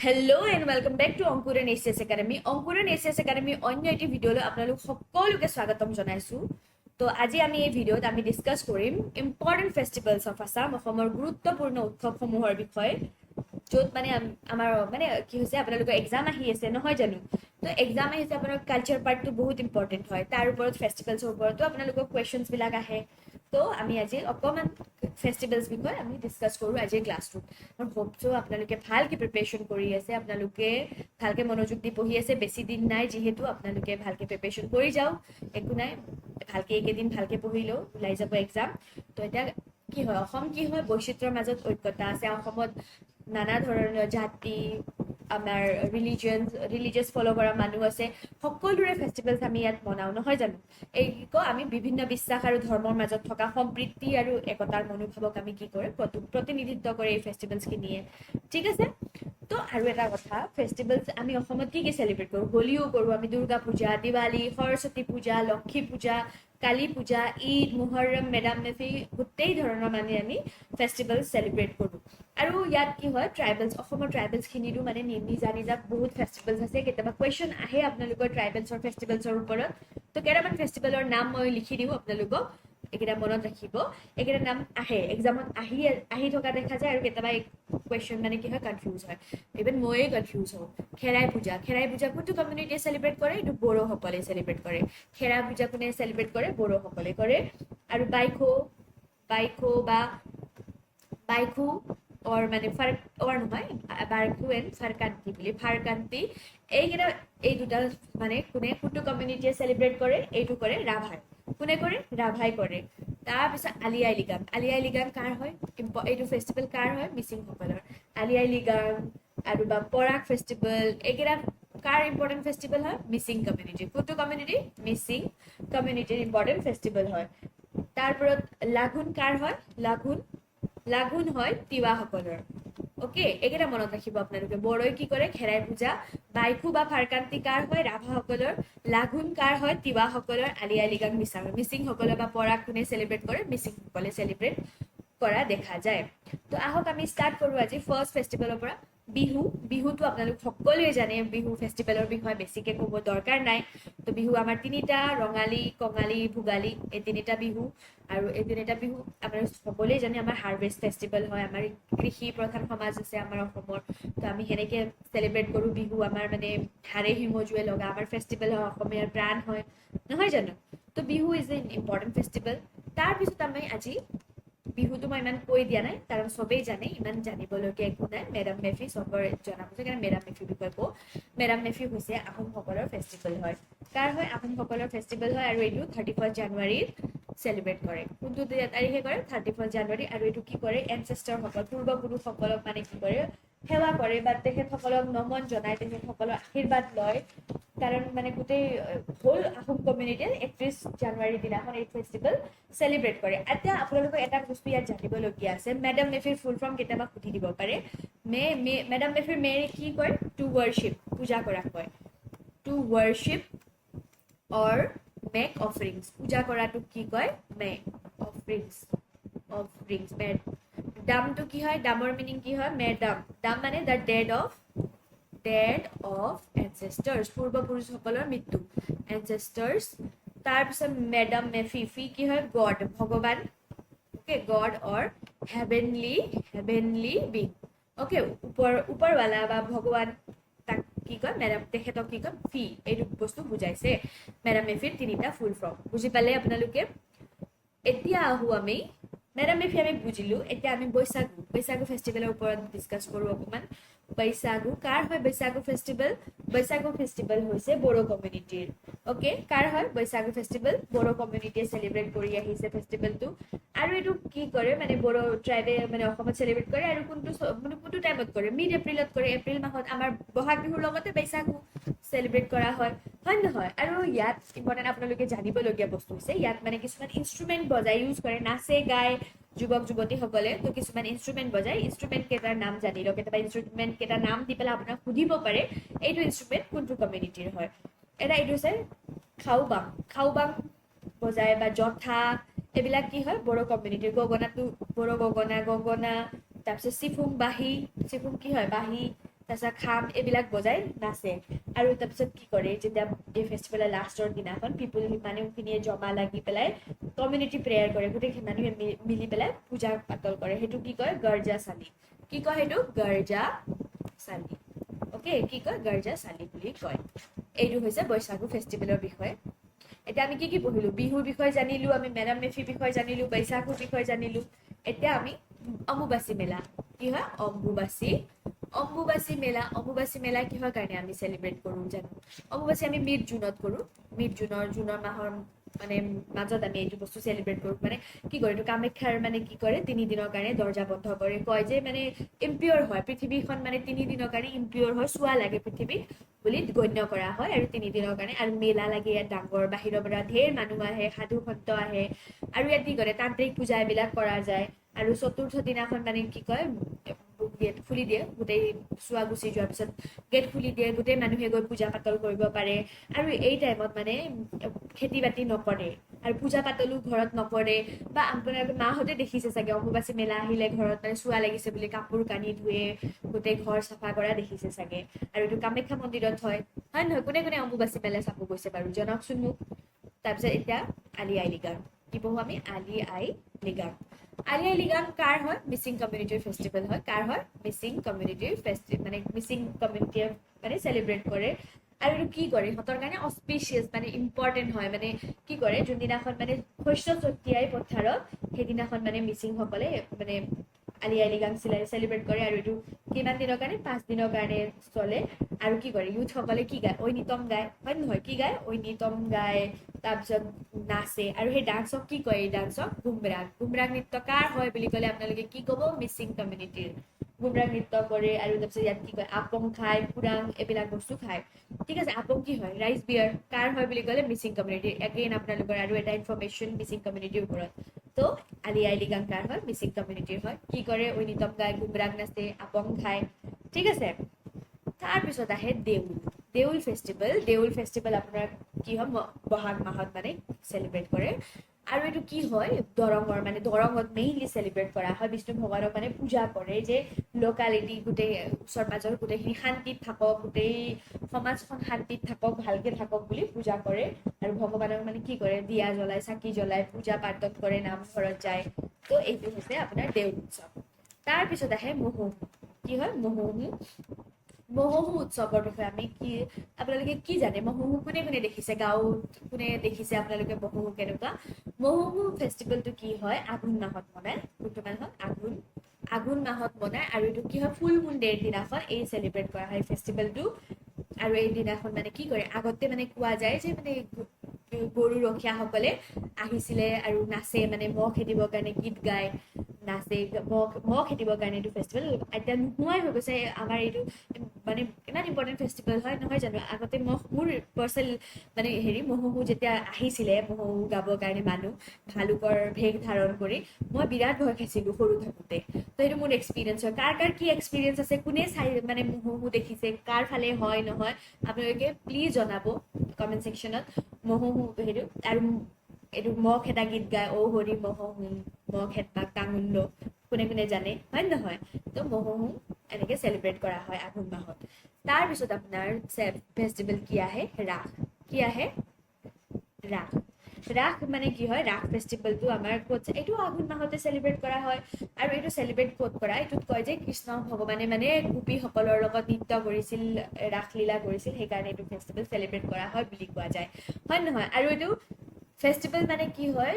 Hello' and welcome back to Ankuran S Academy. Ankuran S Academy অন্য এটি ভিডিঅ'লৈ আপোনালোক সকলোকে স্বাগতম জনাইছোঁ। তো আজি আমি এই ভিডিঅ'ত আমি ডিছকাছ কৰিম ইম্পৰ্টেণ্ট ফেষ্টিভেলছ অফ আছাম, অসমৰ গুৰুত্বপূৰ্ণ উৎসৱসমূহৰ বিষয়ে, য'ত মানে আমাৰ মানে কি হৈছে, আপোনালোকৰ এক্সাম আহি আছে নহয় জানো? তো এক্সাম আহিছে, আপোনাৰ কালচাৰ পাৰ্টটো বহুত ইম্পৰ্টেণ্ট হয়, তাৰ ওপৰত ফেষ্টিভেলছৰ ওপৰতো আপোনালোকৰ কুৱেশ্যনছবিলাক আহে। তো আমি আজি অকণমান ফেষ্টিভেলছ বিষয়ে আমি ডিছকাছ কৰোঁ আজিৰ ক্লাছটোত। মই হোপছোঁ আপোনালোকে ভালকৈ প্ৰিপেৰেশ্যন কৰি আছে, আপোনালোকে ভালকৈ মনোযোগ দি পঢ়ি আছে। বেছি দিন নাই যিহেতু, আপোনালোকে ভালকৈ প্ৰিপেৰেশ্যন কৰি যাওক, একো নাই, ভালকৈ এইকেইদিন ভালকৈ পঢ়িলেও ওলাই যাব এক্সাম। তো এতিয়া কি হয়, অসম কি হয়, বৈচিত্ৰ্যৰ মাজত ঐক্যতা আছে। অসমত নানা ধৰণৰ জাতি, আমাৰ ৰিলিজিয়াছ ফ'ল' কৰা মানুহ আছে, সকলোৰে ফেষ্টিভেলছ আমি ইয়াত মনাওঁ নহয় জানো? এই কি কওঁ, আমি বিভিন্ন বিশ্বাস আৰু ধৰ্মৰ মাজত থকা সম্প্ৰীতি আৰু একতাৰ মনোভাৱক আমি কি কৰে, প্ৰতিনিধিত্ব কৰে এই ফেষ্টিভেলছখিনিয়ে। ঠিক আছে। তো আৰু এটা কথা, ফেষ্টিভেলছ আমি অসমত কি কি চেলিব্ৰেট কৰোঁ? হোলীও কৰোঁ আমি, দুৰ্গা পূজা, দিৱালী, সৰস্বতী পূজা, লক্ষী পূজা, কালী পূজা, ঈদ, মুহৰম, মেডাম মেফি, গোটেই ধৰণৰ মানে আমি ফেষ্টিভেলছ চেলিব্ৰেট কৰোঁ। আৰু ইয়াত কি হয়, অসমৰ ট্ৰাইবেলছখিনিৰো মানে নিজা নিজা বহুত ফেষ্টিভেলছ আছে। কেতিয়াবা কুৱেশ্যন আহে আপোনালোকৰ ট্ৰাইবেলছৰ ফেষ্টিভেলছৰ ওপৰত। তো কেইটামান ফেষ্টিভেলৰ নাম মই লিখি দিওঁ আপোনালোকক, এইকেইটা মনত ৰাখিব। এইকেইটা নাম আহে এক্সামত, আহি থকা দেখা যায়, আৰু কেতিয়াবা কুৱেশ্যন মানে কি হয়, কনফিউজ হয়। ইভেন ময়ে কনফিউজ হওঁ। খেৰাই পূজা কোনটো কমিউনিটিয়ে চেলিব্ৰেট কৰে? এইটো বড়োসকলে চেলিব্ৰেট কৰে। খেৰাই পূজা কোনে চেলিব্ৰেট কৰে? বড়োসকলে কৰে। আৰু বাইখো বা বাইখু অৰ মানে বাইখু এণ্ড ফাৰকান্তি বুলি, ফাৰকান্তি, এই দুটা মানে কোনটো কমিউনিটিয়ে চেলিব্ৰেট কৰে? এইটো কৰে ৰাভাই। কোনে কৰে? ৰাভাই কৰে। তাৰপিছত আলি আই লিগাং কাৰ হয়? এইটো ফেষ্টিভেল কাৰ হয়? মিচিংসকলৰ। আলি আই লিগাং আৰু বা পৰাগ ফেষ্টিভেল, এইকেইটা কাৰ ইম্পৰ্টেণ্ট ফেষ্টিভেল হয়? মিচিং কমিউনিটি। কোনটো কমিউনিটি? মিচিং কমিউনিটিৰ ইম্পৰ্টেণ্ট ফেষ্টিভেল হয়। তাৰপৰত লাগুন কাৰ হয়? লাগুন হয় তিৱাসকলৰ। অ'কে, এইকেইটা মনত ৰাখিব আপোনালোকে। বড়োই কি কৰে? খেৰাই পূজা। বাইখু বা ফাৰকান্তি কাৰ হয়? ৰাভাসকলৰ। লাগুন কাৰ হয়? তিৱাসকলৰ। আলি আই লিগাং মিচিংসকলৰ বা পৰাগ কোনে চেলিব্ৰেট কৰে? মিচিংসকলে চেলিব্ৰেট কৰা দেখা যায়। তো আহক আমি ষ্টাৰ্ট কৰোঁ আজি ফাৰ্ষ্ট ফেষ্টিভেলৰ পৰা। বিহুটো আপোনালোক সকলোৱে জানে, বিহু ফেষ্টিভেলৰ বিষয়ে বেছিকৈ ক'ব দৰকাৰ নাই। তো বিহু আমাৰ তিনিটা, ৰঙালী, কঙালী, ভোগালী, এই তিনিটা বিহু। আৰু এই তিনিটা বিহু আমাৰ সকলোৱে জানে, আমাৰ হাৰ্ভেষ্ট ফেষ্টিভেল হয়। আমাৰ কৃষি প্ৰধান সমাজ আছে আমাৰ অসমৰ। তো আমি সেনেকৈ চেলিব্ৰেট কৰোঁ বিহু। আমাৰ মানে হাড়ে হিমজুৱে লগা আমাৰ ফেষ্টিভেল হয়, অসমীয়াৰ প্ৰাণ হয় নহয় জানো? তো Bihu is a important festival. তাৰপিছত আমি আজি বিহুটো মই ইমান কৈ দিয়া নাই, কাৰণ চবেই জানে, ইমান জানিবলগীয়া একো নাই। মেডাম মেফি চবৰে জনা হৈছে, কাৰণ মেডাম মেফিৰ বিষয়ে কওঁ। মেডাম মেফি হৈছে আহোমসকলৰ ফেষ্টিভেল হয়। কাৰ হয়? আহোমসকলৰ ফেষ্টিভেল হয়, আৰু এইটো 31 জানুৱাৰীত চেলিব্ৰেট কৰে। কোনটো তাৰিখে কৰে? 31 জানুৱাৰী। আৰু এইটো কি কৰে? এনচেষ্টাৰসকল, পূৰ্বপুৰুষসকলক মানে কি কৰে? সেৱা কৰে, বা তেখেতসকলক নমন জনাই, তেখেতসকলৰ আশীৰ্বাদ লয়। কাৰণ মানে গোটেই হোল আহোম কমিউনিটিয়ে 31 জানুৱাৰীৰ দিনাখন এই ফেষ্টিভেল চেলিব্ৰেট কৰে। এতিয়া আপোনালোকক এটা বস্তু ইয়াত জানিবলগীয়া আছে। মেডাম মেফিৰ ফুল ফৰ্ম কেতিয়াবা সুধি দিব পাৰে। মেডাম মেফিৰ কি কয়? টু ৱৰ্শ্বিপ, পূজা কৰা কয়। টু ৱৰ্শ্বিপ অৰ মেক অফৰিংছ, পূজা কৰাটোক কি কয়? মেক অফৰিংছ। ডামটো কি হয়? ডামৰ মিনিং কি হয়? ডাম মানে দ্য ডেড অফ এনচেষ্টাৰ্ছ, পূৰ্বপুৰুষসকলৰ মৃত্যু, এনচেষ্টাৰ্ছ। তাৰপিছত মেডাম মেফি, কি হয়? গড, ভগৱান। অ'কে, গড অৰ হেভেনলি বিং। অ'কে, ওপৰৱালা বা ভগৱান, তাক কি কয়? তেখেতক কি কয়? ফি, এইটো বস্তু বুজাইছে মেডাম মেফিৰ তিনিটা ফুল ফৰ্ম। বুজি পালে আপোনালোকে? এতিয়া আহোঁ আমি, মেডাম মেফি আমি বুজিলোঁ। এতিয়া আমি বৈশাগু ফেষ্টিভেলৰ ওপৰত ডিছকাছ কৰোঁ অকণমান। বৈশাগু কাৰ হয়? বৈশাগু ফেষ্টিভেল হৈছে বড়ো কমিউনিটিৰ। অ'কে, কাৰ হয় বৈশাগু ফেষ্টিভেল? বড়ো কমিউনিটিয়ে চেলিব্ৰেট কৰি আহিছে ফেষ্টিভেলটো। আৰু এইটো কি কৰে মানে, বড়ো ট্ৰাইবে মানে অসমত চেলিব্ৰেট কৰে। আৰু কোনটো টাইমত কৰে? মিড এপ্ৰিলত কৰে। এপ্ৰিল মাহত আমাৰ বহাগ বিহুৰ লগতে বৈশাগু চেলিব্ৰেট কৰা হয়, হয় নহয়? আৰু ইয়াত ইম্পৰ্টেণ্ট আপোনালোকে জানিবলগীয়া বস্তু হৈছে, ইয়াত মানে কিছুমান ইনষ্ট্ৰুমেণ্ট বজাই ইউজ কৰে, নাচে গায় যুৱক যুৱতীসকলে। তো কিছুমান ইনষ্ট্ৰুমেণ্ট বজায়, ইনষ্ট্ৰুমেণ্ট কেইটাৰ নাম জানি লওক। কেতিয়াবা ইনষ্ট্ৰুমেণ্ট কেইটাৰ নাম দি পেলাই আপোনাক সুধিব পাৰে, এইটো ইনষ্ট্ৰুমেণ্ট কোনটো কমিউনিটিৰ হয়। এইটো হৈছে খাওবাং বজায়, বা জঠা, এইবিলাক কি হয়? বড়ো কমিউনিটিৰ। গগনাটো বড়ো গগনা। তাৰপিছত চিফুং কি হয়? বাঁহী। তাৰপিছত খাম এইবিলাক বজাই নাচে আৰু তাৰপিছত কি কৰে যেতিয়া এই ফেষ্টিভেলৰ লাষ্টৰ দিনাখন পিপুল মানুহখিনিয়ে জমা লাগি পেলাই কমিউনিটি প্ৰেয়াৰ কৰে গোটেই মানুহে মিলি পেলাই পূজা পাতল কৰে সেইটো কি কয় গৰ্জা চালি কি কয় সেইটো গৰ্জা চালি অ'কে কি কয় গৰ্জা চালি বুলি কয় এইটো হৈছে বৈশাগু ফেষ্টিভেলৰ বিষয়ে এতিয়া আমি কি পঢ়িলো বিহুৰ বিষয়ে জানিলো আমি মেডাম মেফিৰ বিষয়ে জানিলো বৈশাগুৰ বিষয়ে জানিলো এতিয়া আমি অম্বুবাচী মেলা কি হয় অম্বুবাচী মেলা কিহৰ কাৰণে আমি চেলিব্ৰেট কৰো জানো অম্বুবাচী আমি মিড জুনত কৰো মিড জুনৰ মাহৰ মানে মাজত আমি এইটো বস্তু চেলিব্ৰেট কৰো মানে কি কৰে এইটো কামাখ্যাৰ মানে কি কৰে 3 দিনৰ কাৰণে দৰ্জা বন্ধ কৰে কয় যে মানে ইম্পিয়ৰ হয় পৃথিৱীখন মানে 3 দিনৰ কাৰণে ইম্পিয়ৰ হয় চোৱা লাগে পৃথিৱীক বুলি গণ্য কৰা হয় আৰু 3 দিনৰ কাৰণে আৰু মেলা লাগে ইয়াত ডাঙৰ বাহিৰৰ পৰা ঢেৰ মানুহ আহে সাধু সন্ত আহে আৰু ইয়াত কি কৰে তান্ত্ৰিক পূজা এইবিলাক কৰা যায় আৰু চতুৰ্থ দিনাখন মানে কি কয় গেট খুলি দিয়ে গোটেই চোৱা গুচি যোৱাৰ পিছত গেট খুলি দিয়ে গোটেই মানুহে গৈ পূজা পাতল কৰিব পাৰে আৰু এই টাইমত মানে খেতি বাতি নকৰে আৰু পূজা পাতলো ঘৰত নকৰে বা আপোনালোকে মাহঁতে দেখিছে চাগে অম্বুবাচী মেলা আহিলে ঘৰত মানে চোৱা লাগিছে বুলি কাপোৰ কানি ধুৱে গোটেই ঘৰ চাফা কৰা দেখিছে চাগে আৰু এইটো কামাখ্যা মন্দিৰত হয় নহয় কোনে অম্বুবাচী মেলা চাব গৈছে বাৰু জনাওকচোন মোক তাৰপিছত এতিয়া আলি আই লৃগাং কি পঢ়ো আমি আলি আই লৃগাং আলি আই লৃগাং কাৰ হয় মিচিং কমিউনিটিৰ ফেষ্টিভেল হয় কাৰ হয় মিচিং কমিউনিটিৰ ফেষ্টিভেল মানে মিচিং কমিউনিটিয়ে মানে চেলিব্ৰেট কৰে আৰু এইটো কি কৰে সিহঁতৰ কাৰণে অস্পিচিয়াছ মানে ইম্পৰ্টেণ্ট হয় মানে কি কৰে যোনদিনাখন মানে শস্য চতিয়াই পথাৰত সেইদিনাখন মানে মিচিংসকলে মানে আলি আই লৃগাং চেলিব্ৰেট কৰে আৰু এইটো কিমান দিনৰ কাৰণে 5 দিনৰ কাৰণে চলে আৰু কি কৰে ইউথসকলে কি গায় ঐনিতম গায় হয় নহয় কি গায় ঐনিতম গায় তাৰপিছত নাচে আৰু সেই ডান্সক কি কয় এই ডান্সক গুমৰাগ নৃত্য কাৰ হয় বুলি ক'লে আপোনালোকে কি ক'ব মিচিং কমিউনিটিৰ গুমৰাগ নৃত্য কৰে আৰু তাৰপিছত ইয়াত কি কয় আপং খায় পুৰাং এইবিলাক বস্তু খায় ঠিক আছে আপং কি হয় ৰাইচ বিয়াৰ কাৰ হয় বুলি ক'লে মিচিং কমিউনিটিৰ এগেইন আপোনালোকৰ আৰু এটা ইনফৰমেশ্যন মিচিং কমিউনিটিৰ ওপৰত তো আলি আই লৃগাং কাৰ হয় মিচিং কমিউনিটিৰ হয় কি কৰে ঐনিতম গায় গুমৰাগ নাচে আপং খায় ঠিক আছে তাৰপিছত আহে দেউল ফেষ্টিভেল আপোনাৰ কি হয় বহাগ মাহত মানে চেলিব্ৰেট কৰে আৰু এইটো কি হয় দৰঙত মেইনলি চেলিব্ৰেট কৰা হয় বিষ্ণু ভগৱানক মানে পূজা কৰে যে লোকালিটি গোটেই ওচৰ পাজৰ গোটেইখিনি শান্তিত থাকক গোটেই সমাজখন শান্তিত থাকক ভালকে থাকক বুলি পূজা কৰে আৰু ভগৱানক মানে কি কৰে দিয়া জ্বলাই চাকি জ্বলাই পূজা পাতল কৰে নামঘৰত যায় তো এইটো হৈছে আপোনাৰ দেউল উৎসৱ তাৰপিছত আহে মহোহো কি হয় মহোহো উৎসৱৰ বিষয়ে আমি কি আপোনালোকে কি জানে মহোহো কোনে দেখিছে গাঁৱত কোনে দেখিছে আপোনালোকে মহোহো কেনেকুৱা মহোহো ফেষ্টিভেলটো কি হয় আঘোণ মাহত মনায় কোনটো মাহত আঘোণ মাহত মনায় আৰু এইটো কি হয় ফুল মুন ডেৰ দিনাখন এই চেলিব্ৰেট কৰা হয় ফেষ্টিভেলটো আৰু এই দিনাখন মানে কি কৰে আগতে মানে কোৱা যায় যে মানে গৰু ৰখীয়াসকলে আহিছিলে আৰু নাচে মানে মহ খেদিবৰ কাৰণে গীত গায় নাচে মহ খেদিবৰ কাৰণে এইটো ফেষ্টিভেল এতিয়া নোহোৱাই হৈ গৈছে আমাৰ এইটো মানে ইমান ইম্পৰ্টেণ্ট ফেষ্টিভেল হয় নহয় জানো আগতে মোৰ পাৰ্চনেল মানে মহোহো যেতিয়া আহিছিলে মহোহো গাবৰ কাৰণে মানুহ ভালুকৰ ভেগ ধাৰণ কৰি মই বিৰাট ভয় খাইছিলো সৰু থাকোঁতে তো সেইটো মোৰ এক্সপিৰিয়েঞ্চ হয় কাৰ কি এক্সপিৰিয়েঞ্চ আছে কোনে চাই মানে মহোহো দেখিছে কাৰ ফালে হয় নহয় আপোনালোকে প্লিজ জনাব কমেণ্ট ছেকশ্যনত মহোহো আৰু এইটো মহ খেদা গীত গায় অ হৰি মহোহো মহ খেদা কাঙুল্ল কোনে জানে হয় নহয় তো মহোহো এনেকে চেলিব্ৰেট কৰা হয় আঘোণ মাহত তাৰপিছত আপোনাৰ ফেষ্টিভেল কি আহে ৰাস মানে কি হয় ৰাস ফেষ্টিভেলটো আমাৰ ক'ত এইটো আঘোণ মাহতে চেলিব্ৰেট কৰা হয় আৰু এইটো চেলিব্ৰেট ক'ত কৰা এইটোত কয় যে কৃষ্ণ ভগৱানে মানে গোপীসকলৰ লগত নৃত্য কৰিছিল ৰাসলীলা কৰিছিল সেইকাৰণে এইটো ফেষ্টিভেল চেলিব্ৰেট কৰা হয় বুলি কোৱা যায় হয় নহয় আৰু এইটো ফেষ্টিভেল মানে কি হয়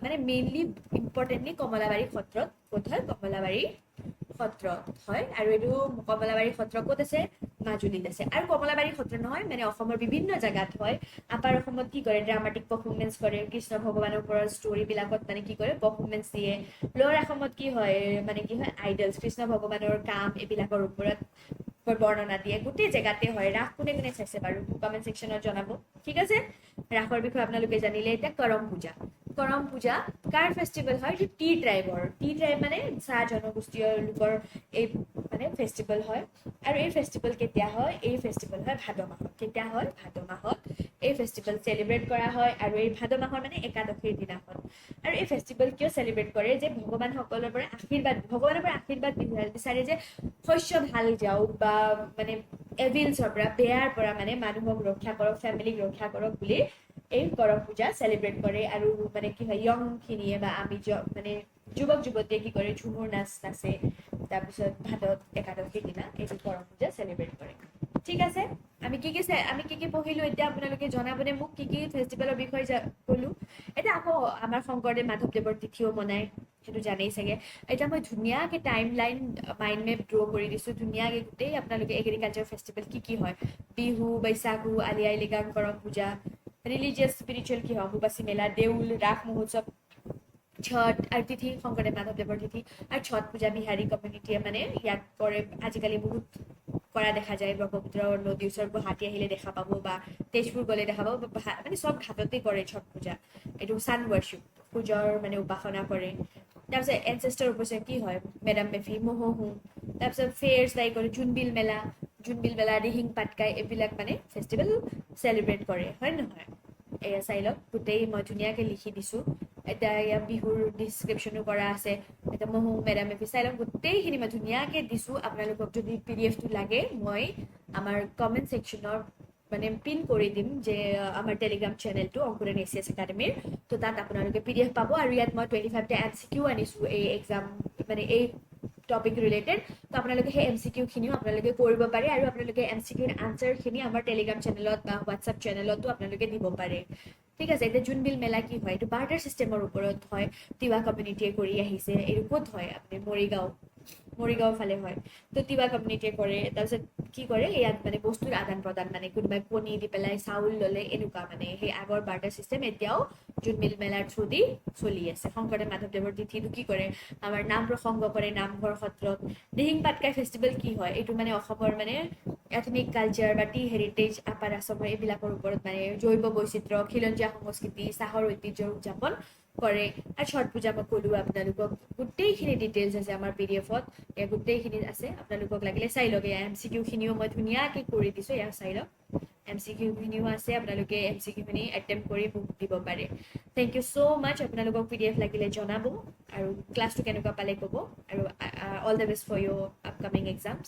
মানে মেইনলি ইম্পৰ্টেণ্টলি কমলাবাৰী সত্ৰত ক'ত হয় কমলাবাৰী সত্ৰত হয় আৰু এইটো কমলাবাৰী সত্ৰ ক'ত আছে মাজুলীত আছে আৰু কমলাবাৰী সত্ৰ নহয় মানে অসমৰ বিভিন্ন জেগাত হয় আপাৰ অসমত কি কৰে ড্ৰামাটিক পাৰফৰ্মেঞ্চ কৰে কৃষ্ণ ভগৱানৰ ওপৰত ষ্টৰীবিলাকত মানে কি কৰে পাৰফৰ্মেঞ্চ দিয়ে লোৱাৰ অসমত কি হয় মানে কি হয় আইডলছ কৃষ্ণ ভগৱানৰ কাম এইবিলাকৰ ওপৰত বৰ্ণনা দিয়ে গোটেই জেগাতে হয় ৰাস কোনে চাইছে বাৰু কমেণ্ট ছেকশ্যনত জনাব ঠিক আছে ৰাসৰ বিষয়ে আপোনালোকে জানিলে এতিয়া কৰম পূজা কাৰ ফেষ্টিভেল হয় এইটো টি ট্ৰাইব মানে চাহ জনগোষ্ঠীয় লোকৰ এই মানে মানে ফেষ্টিভেল হয় আৰু এই ফেষ্টিভেল কেতিয়া হয় এই ফেষ্টিভেল হয় ভাদ মাহত কেতিয়া হয় ভাদ মাহত এই ফেষ্টিভেল চেলিব্ৰেট কৰা হয় আৰু এই ভাদ মাহৰ মানে একাদশীৰ দিনাখন আৰু এই ফেষ্টিভেল কিয় চেলিব্ৰেট কৰে যে ভগৱানসকলৰ পৰা ভগৱানৰ পৰা আশীৰ্বাদ বিচাৰে যে শস্য ভাল যাওক বা মানে এভিলছৰ পৰা বেয়াৰ পৰা মানে মানুহক ৰক্ষা কৰক ফেমিলিক ৰক্ষা কৰক বুলি এই কৰম পূজা চেলিব্ৰেট কৰে আৰু মানে কি হয় য়ংখিনিয়ে বা আমি মানে যুৱক যুৱতীয়ে কি কৰে ঝুমুৰ নাচ নাচে তাৰপিছত ভাদত একাদশীৰ দিনা এইটো কৰম পূজা চেলিব্ৰেট কৰে ঠিক আছে আমি কি কি পঢ়িলো এতিয়া আপোনালোকে জনাবনে মোক কি ফেষ্টিভেলৰ বিষয়ে ক'লো এতিয়া আকৌ আমাৰ শংকৰদেৱ মাধৱদেৱৰ তিথিও মনাই সেইটো জানেই চাগে এতিয়া মই ধুনীয়াকৈ time line mind map draw' কৰি দিছোঁ ধুনীয়াকৈ গোটেই আপোনালোকে এগ্ৰিকালচাৰ ফেষ্টিভেল কি হয় বিহু বৈশাখু আলি আই লৃগাং কৰম পূজা ৰিলিজিয়াছ স্পিৰিচুৱেল কি হয় অম্বুবাচী মেলা দেউল ৰাস মহোৎসৱ ছট আৰু তিথি শংকৰদেৱ মাধৱদেৱৰ তিথি আৰু ছট পূজা বিহাৰী কমিউনিটিয়ে মানে ইয়াত কৰে আজিকালি বহুত কৰা দেখা যায় ব্ৰহ্মপুত্ৰ নদীৰ ওচৰত গুৱাহাটী আহিলে দেখা পাব বা তেজপুৰ গ'লে দেখা পাব মানে চব ঘাটতে কৰে ছট পূজা এইটো ছান ৱৰ্শ্বিপ সূৰ্যৰ মানে উপাসনা কৰে তাৰপিছত এনচেষ্টাৰ উপচে কি হয় মেডাম মেফি মহোহো তাৰপিছত ফেয়াৰ্ছ লাইক জোনবিল মেলা দিহিং পাটকাই এইবিলাক মানে ফেষ্টিভেল চেলিব্ৰেট কৰে হয় নহয় এয়া চাই লওক গোটেই মই ধুনীয়াকৈ লিখি দিছোঁ এতিয়া ইয়াৰ বিহুৰ ডিছক্ৰিপশ্যনো কৰা আছে এতিয়া মহো মেডাম মেফি চাই লওক গোটেইখিনি মই ধুনীয়াকৈ দিছোঁ আপোনালোকক যদি PDF-টো লাগে মই আমাৰ কমেণ্ট ছেকশ্যনৰ মানে পিন কৰি দিম যে আমাৰ টেলিগ্ৰাম চেনেলটো অংকুৰণ ACS একাডেমীৰ তো তাত আপোনালোকে PDF পাব আৰু ইয়াত মই 25টা MCQ আনিছোঁ এই এক্সাম মানে এই টপিক ৰিলেটেড তো আপোনালোকে সেই MCQ-খিনিও আপোনালোকে কৰিব পাৰে আৰু আপোনালোকে MCQ-ৰ আনচাৰখিনি আমাৰ টেলিগ্ৰাম চেনেলত বা হোৱাটছআপ চেনেলতো আপোনালোকে দিব পাৰে ঠিক আছে এতিয়া জোনবিল মেলা কি হয় এইটো বাৰ্টাৰ চিষ্টেমৰ ওপৰত হয় তিৱা কমিউনিটিয়ে কৰি আহিছে এইটো ক'ত হয় আপুনি মৰিগাঁও ফালে হয় তো তিৱা কমিউনিটিয়ে কৰে তাৰপিছত কি কৰে ইয়াত মানে বস্তুৰ আদান প্ৰদান মানে কোনোবাই কণী দি পেলাই চাউল ল'লে এনেকুৱা মানে সেই আগৰ বাৰ্টাৰ চিষ্টেম এতিয়াও জোনবিল মেলাৰ থ্ৰু দি চলি আছে শংকৰদেৱ মাধৱদেৱৰ তিথিটো কি কৰে আমাৰ নাম প্ৰসংগ কৰে নামঘৰ সত্ৰত দিহিং পাটকাই ফেষ্টিভেল কি হয় এইটো মানে অসমৰ মানে এথনিক কালচাৰ বা টি হেৰিটেজ আপাৰ আছামৰ এইবিলাকৰ ওপৰত মানে জৈৱ বৈচিত্ৰ্য খিলঞ্জীয়া সংস্কৃতি চাহৰ ঐতিহ্যৰ উদযাপন কৰে আৰু ছট পূজা মই ক'লোঁ আপোনালোকক গোটেইখিনি ডিটেইলছ আছে আমাৰ PDF-ত এয়া গোটেইখিনি আছে আপোনালোকক লাগিলে চাই লওক এয়া MCQ-খিনিও মই ধুনীয়াকৈ কৰি দিছোঁ এয়া চাই লওক MCQ-খিনিও আছে আপোনালোকে MCQ-খিনি এটেম্প কৰি মোক দিব পাৰে থেংক ইউ ছ' মাছ আপোনালোকক PDF লাগিলে জনাব আৰু ক্লাছটো কেনেকুৱা পালে ক'ব আৰু all the best for your upcoming exams